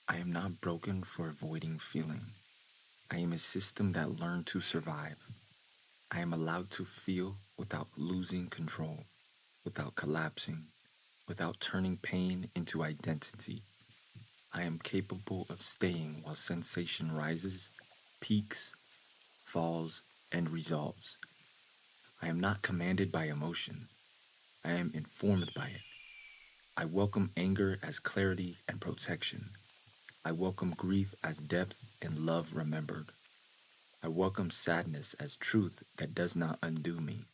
I am not broken for avoiding feeling. I am a system that learned to survive. I am allowed to feel without losing control, without collapsing, without turning pain into identity. I am capable of staying while sensation rises, peaks, falls, and resolves. I am not commanded by emotion. I am informed by it. I welcome anger as clarity and protection. I welcome grief as depth and love remembered. I welcome sadness as truth that does not undo me.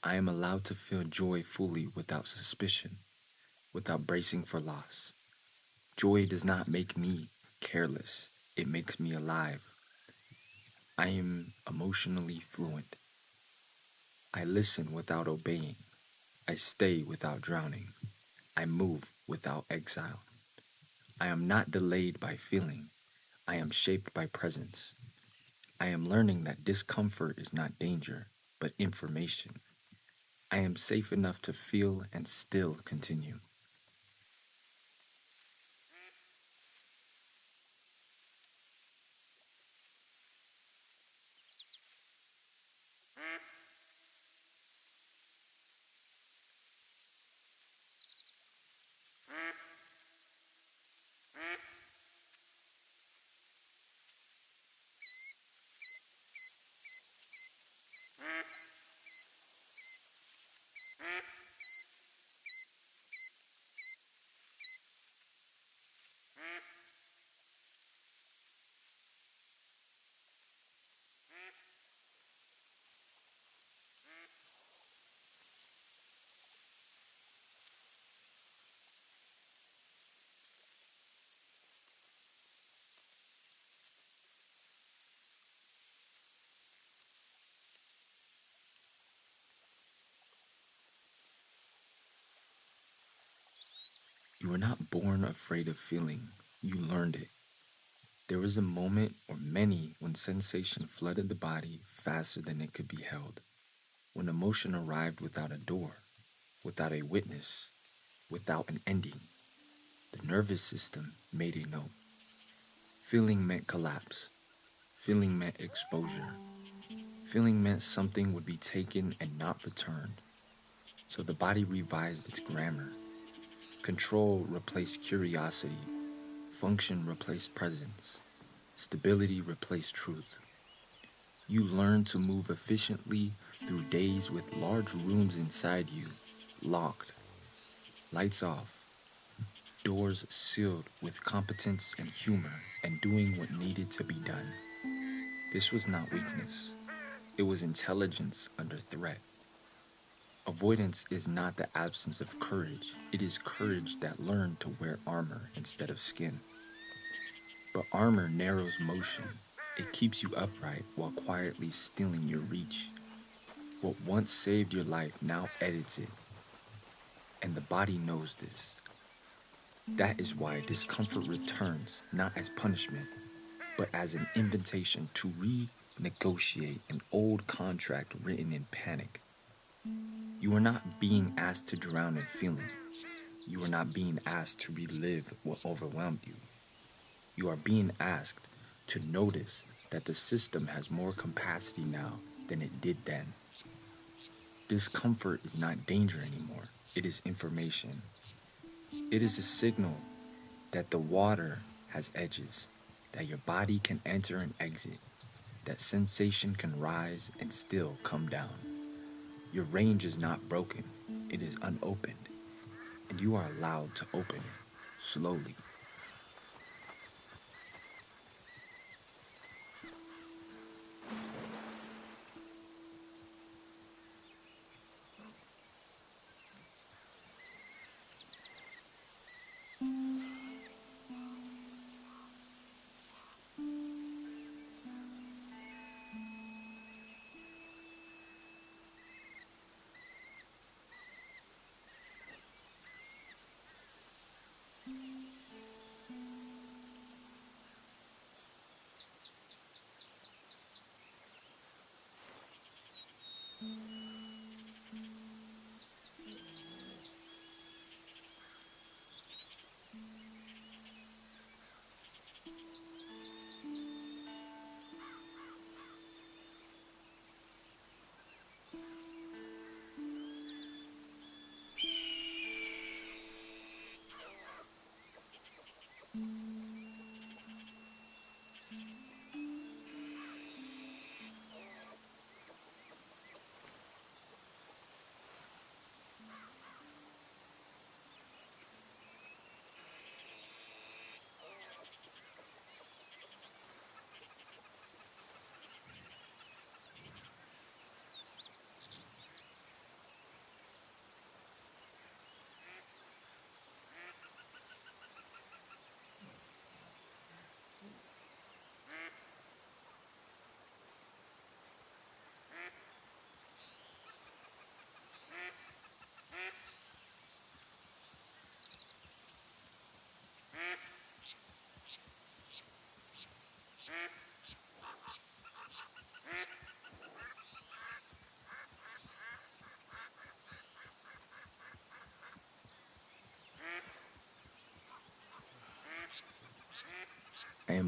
I am allowed to feel joy fully without suspicion, without bracing for loss. Joy does not make me careless, it makes me alive. I am emotionally fluent. I listen without obeying. I stay without drowning. I move without exile. I am not delayed by feeling. I am shaped by presence. I am learning that discomfort is not danger, but information. I am safe enough to feel and still continue. You were not born afraid of feeling, you learned it. There was a moment, or many, when sensation flooded the body faster than it could be held, when emotion arrived without a door, without a witness, without an ending. The nervous system made a note. Feeling meant collapse. Feeling meant exposure. Feeling meant something would be taken and not returned. So the body revised its grammar. Control replaced curiosity. Function replaced presence. Stability replaced truth. You learn to move efficiently through days with large rooms inside you, locked, lights off, doors sealed with competence and humor and doing what needed to be done. This was not weakness. It was intelligence under threat. Avoidance is not the absence of courage. It is courage that learned to wear armor instead of skin. But armor narrows motion. It keeps you upright while quietly stealing your reach. What once saved your life now edits it, and the body knows this. That is why discomfort returns not as punishment, but as an invitation to renegotiate an old contract written in panic. You are not being asked to drown in feeling. You are not being asked to relive what overwhelmed you. You are being asked to notice that the system has more capacity now than it did then. Discomfort is not danger anymore, it is information. It is a signal that the water has edges, that your body can enter and exit, that sensation can rise and still come down. Your range is not broken, it is unopened, and you are allowed to open it slowly.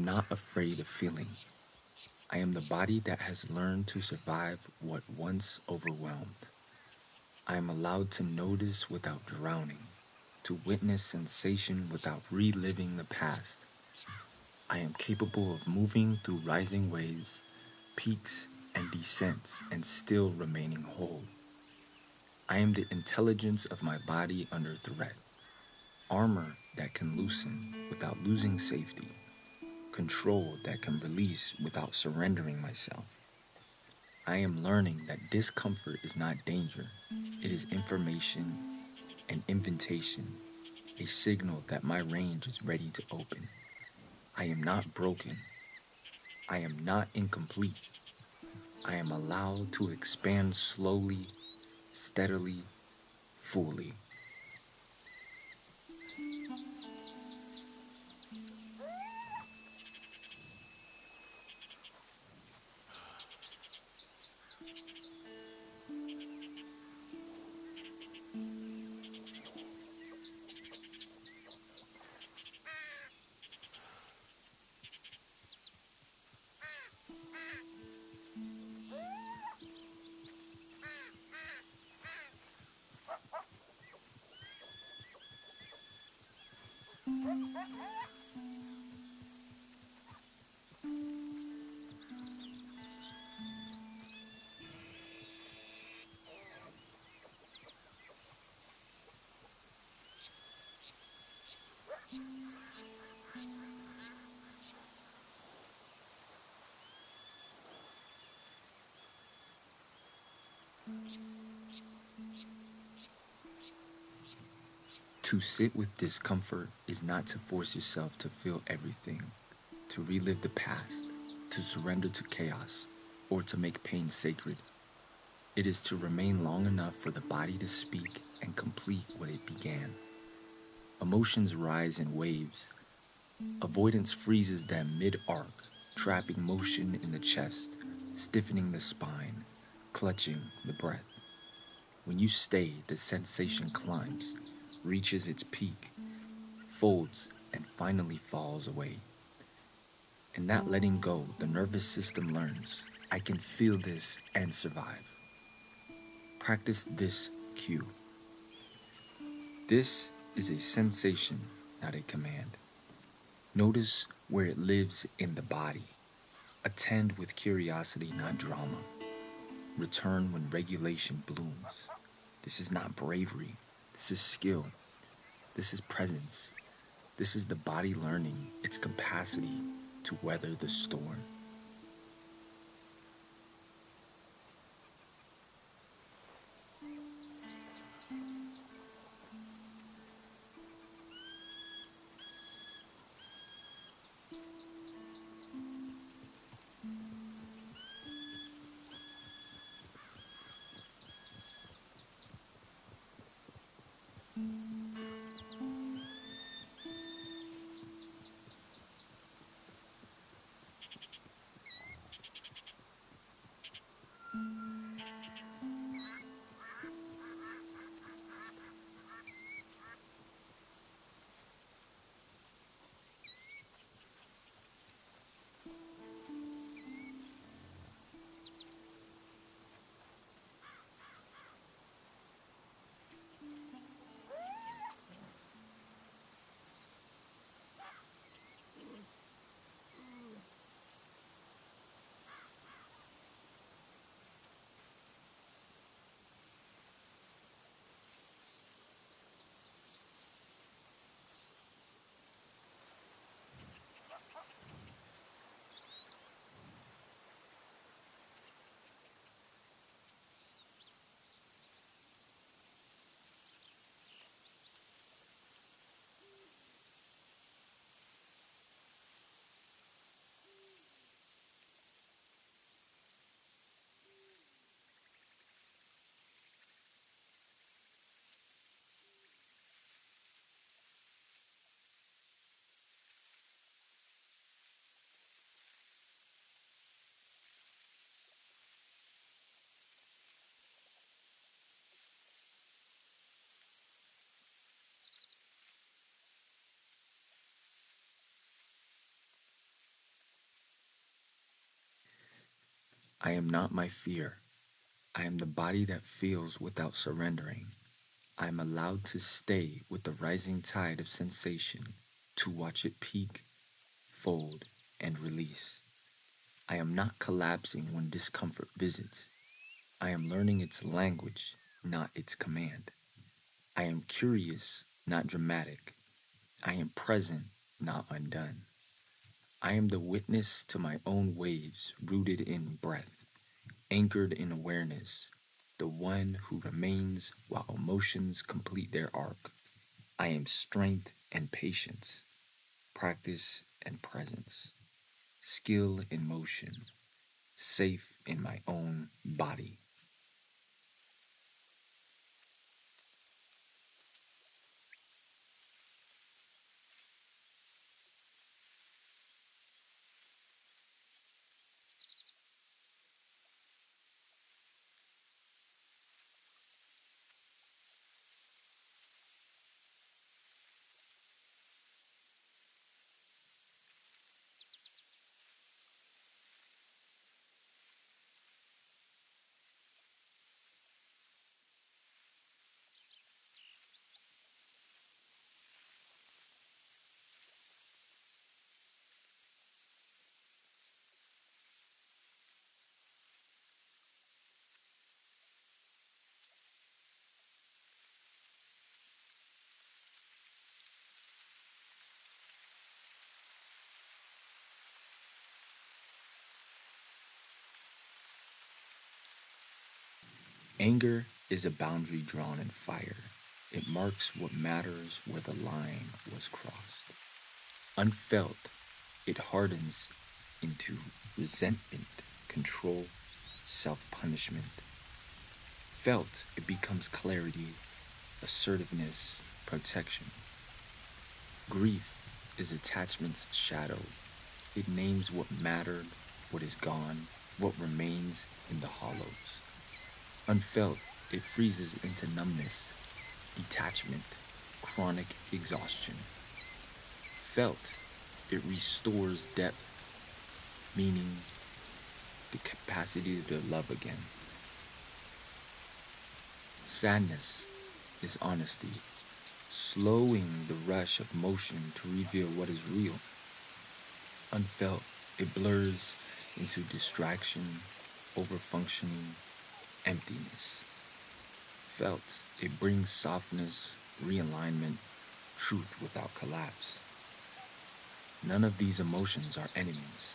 am not afraid of feeling. I am the body that has learned to survive what once overwhelmed. I am allowed to notice without drowning, to witness sensation without reliving the past. I am capable of moving through rising waves, peaks, and descents and still remaining whole. I am the intelligence of my body under threat, armor that can loosen without losing safety, control that can release without surrendering myself. I am learning that discomfort is not danger, it is information, an invitation, a signal that my range is ready to open. I am not broken. I am not incomplete. I am allowed to expand slowly, steadily, fully. To sit with discomfort is not to force yourself to feel everything, to relive the past, to surrender to chaos, or to make pain sacred. It is to remain long enough for the body to speak and complete what it began. Emotions rise in waves. Avoidance freezes them mid-arc, trapping motion in the chest, stiffening the spine, clutching the breath. When you stay, the sensation climbs, reaches its peak, folds, and finally falls away. In that letting go, the nervous system learns, I can feel this and survive. Practice this cue. This is a sensation, not a command. Notice where it lives in the body. Attend with curiosity, not drama. Return when regulation blooms. This is not bravery. This is skill. This is presence. This is the body learning its capacity to weather the storm. I am not my fear. I am the body that feels without surrendering. I am allowed to stay with the rising tide of sensation, to watch it peak, fold, and release. I am not collapsing when discomfort visits. I am learning its language, not its command. I am curious, not dramatic. I am present, not undone. I am the witness to my own waves, rooted in breath, anchored in awareness, the one who remains while emotions complete their arc. I am strength and patience, practice and presence, skill in motion, safe in my own body. Anger is a boundary drawn in fire. It marks what matters where the line was crossed. Unfelt, it hardens into resentment, control, self punishment. Felt, it becomes clarity, assertiveness, protection. Grief is attachment's shadow. It names what mattered, what is gone, what remains in the hollows. Unfelt, it freezes into numbness, detachment, chronic exhaustion. Felt, it restores depth, meaning, the capacity to love again. Sadness is honesty, slowing the rush of motion to reveal what is real. Unfelt, it blurs into distraction, overfunctioning, emptiness. Felt, it brings softness, realignment, truth without collapse. None of these emotions are enemies.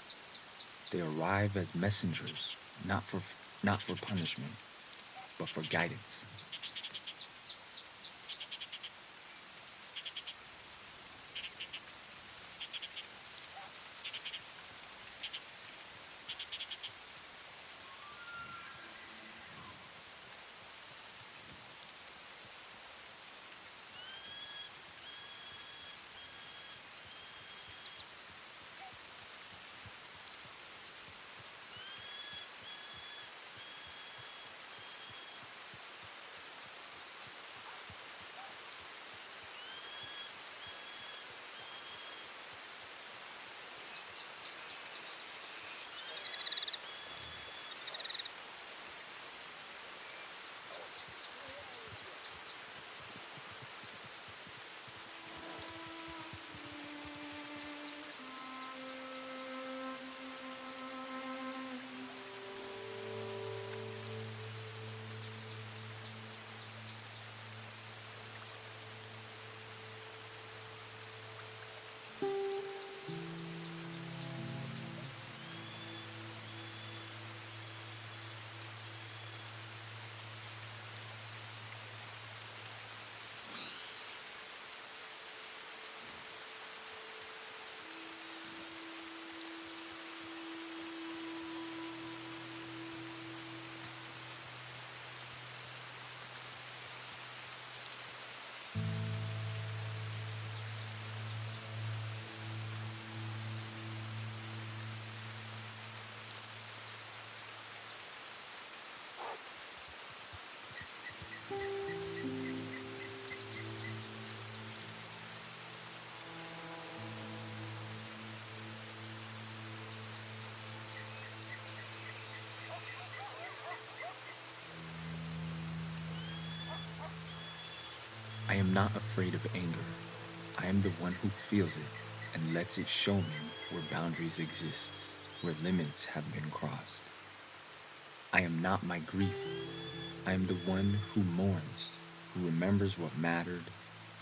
They arrive as messengers, not for punishment, but for guidance. am not afraid of anger. I am the one who feels it and lets it show me where boundaries exist, where limits have been crossed. I am not my grief. I am the one who mourns, who remembers what mattered,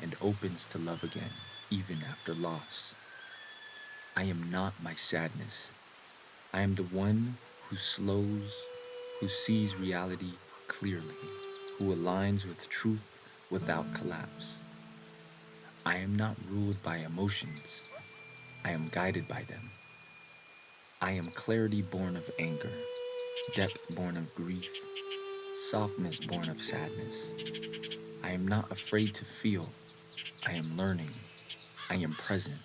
and opens to love again, even after loss. I am not my sadness. I am the one who slows, who sees reality clearly, who aligns with truth without collapse. I am not ruled by emotions. I am guided by them. I am clarity born of anger, depth born of grief, softness born of sadness. I am not afraid to feel. I am learning. I am present.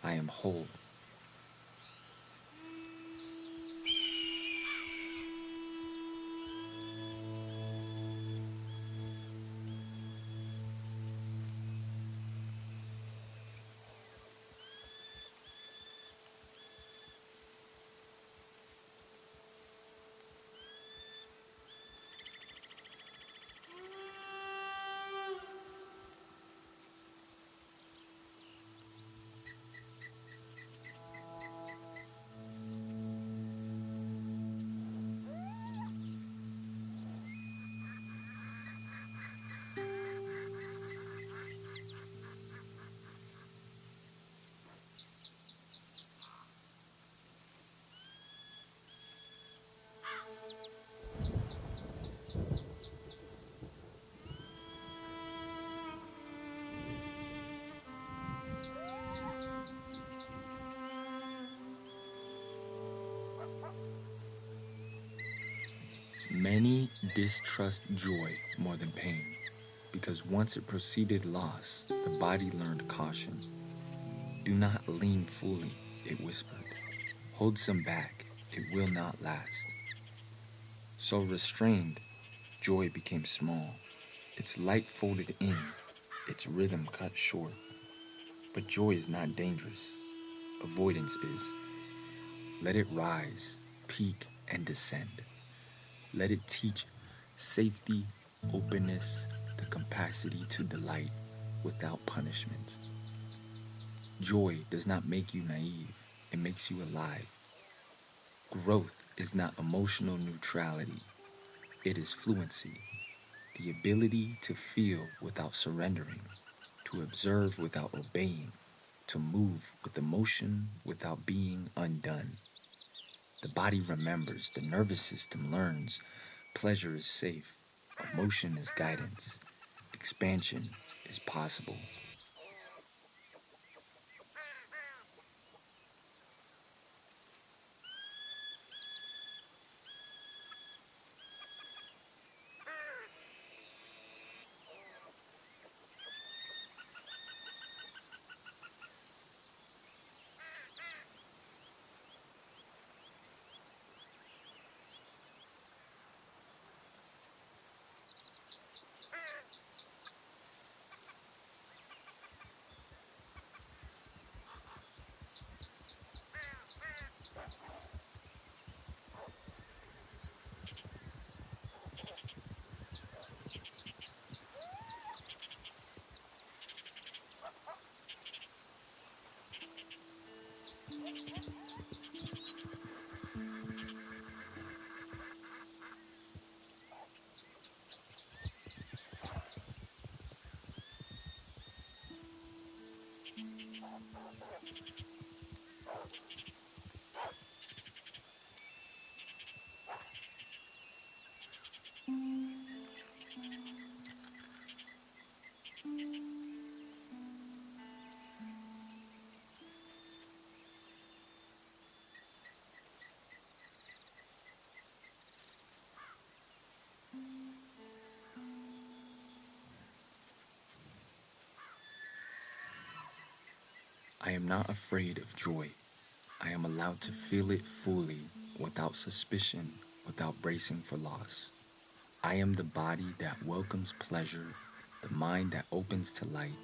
I am whole. Many distrust joy more than pain because once it preceded loss, the body learned caution. Do not lean fully, it whispered. Hold some back, it will not last. So restrained, joy became small, its light folded in, its rhythm cut short. But joy is not dangerous, avoidance is. Let it rise, peak, and descend. Let it teach safety, openness, the capacity to delight without punishment. Joy does not make you naive, it makes you alive. Growth is not emotional neutrality, it is fluency, the ability to feel without surrendering, to observe without obeying, to move with emotion without being undone. The body remembers, the nervous system learns, pleasure is safe, emotion is guidance, expansion is possible. I am not afraid of joy. I am allowed to feel it fully, without suspicion, without bracing for loss. I am the body that welcomes pleasure, the mind that opens to light,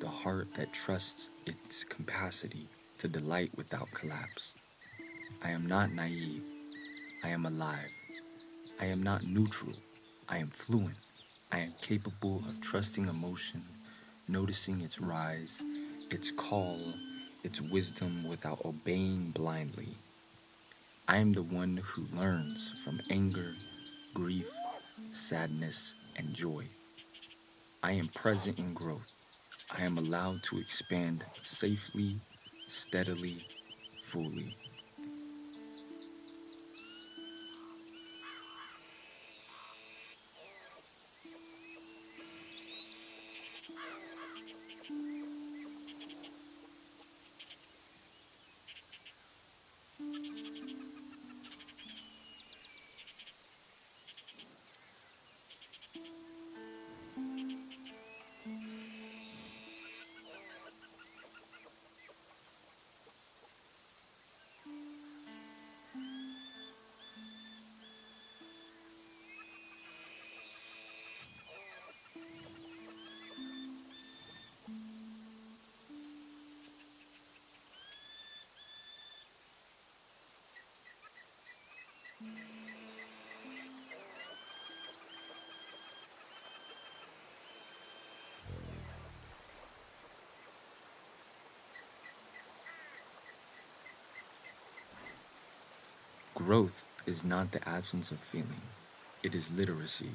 the heart that trusts its capacity to delight without collapse. I am not naive. I am alive. I am not neutral. I am fluent. I am capable of trusting emotion noticing its rise, its call, its wisdom without obeying blindly. I am the one who learns from anger, grief, sadness, and joy. I am present in growth. I am allowed to expand safely, steadily, fully. Growth is not the absence of feeling, it is literacy.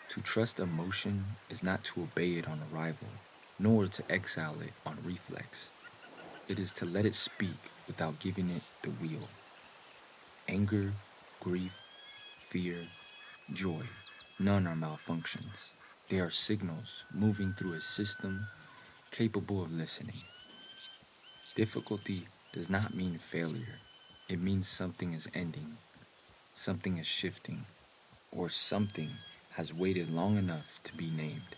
To trust emotion is not to obey it on arrival, nor to exile it on reflex. It is to let it speak without giving it the wheel. Anger, grief, fear, joy, none are malfunctions. They are signals moving through a system capable of listening. Difficulty does not mean failure. It means something is ending, something is shifting, or something has waited long enough to be named.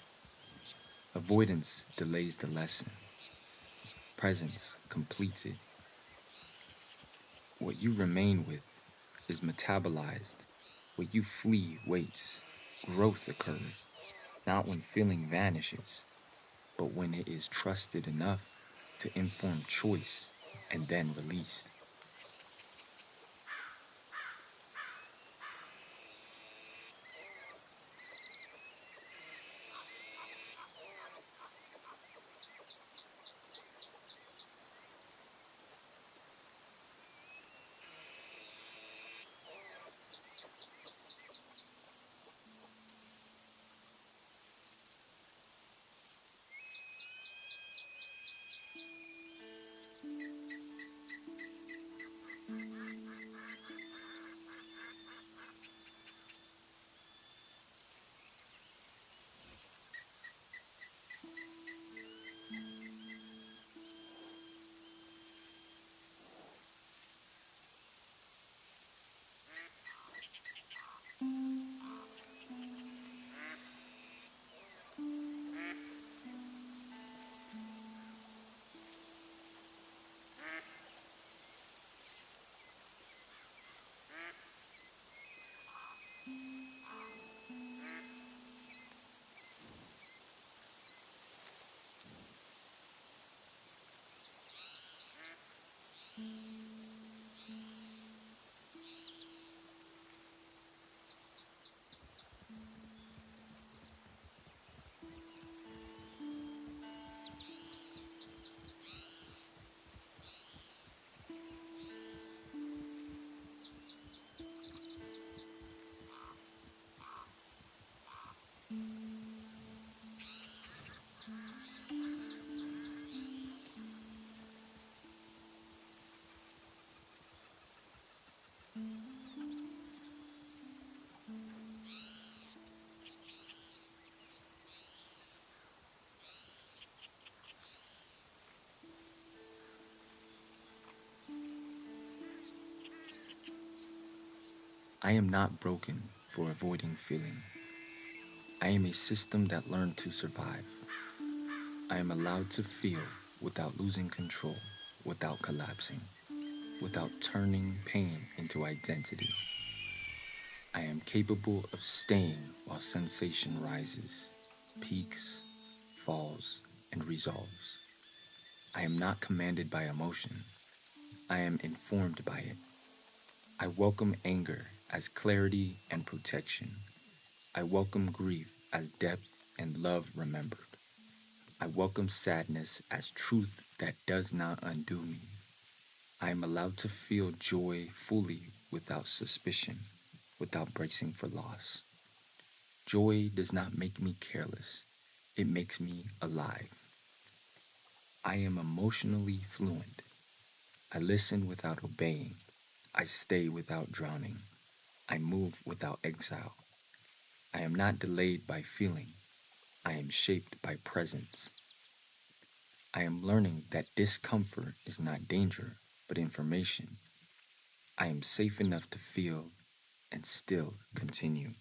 Avoidance delays the lesson. Presence completes it. What you remain with is metabolized. What you flee waits. Growth occurs, not when feeling vanishes, but when it is trusted enough to inform choice and then released. I am not broken for avoiding feeling. I am a system that learned to survive. I am allowed to feel without losing control, without collapsing, without turning pain into identity. I am capable of staying while sensation rises, peaks, falls, and resolves. I am not commanded by emotion. I am informed by it. I welcome anger as clarity and protection. I welcome grief as depth and love remembered. I welcome sadness as truth that does not undo me. I am allowed to feel joy fully without suspicion, without bracing for loss. Joy does not make me careless, it makes me alive. I am emotionally fluent. I listen without obeying. I stay without drowning. I move without exile. I am not delayed by feeling. I am shaped by presence. I am learning that discomfort is not danger, but information. I am safe enough to feel and still continue.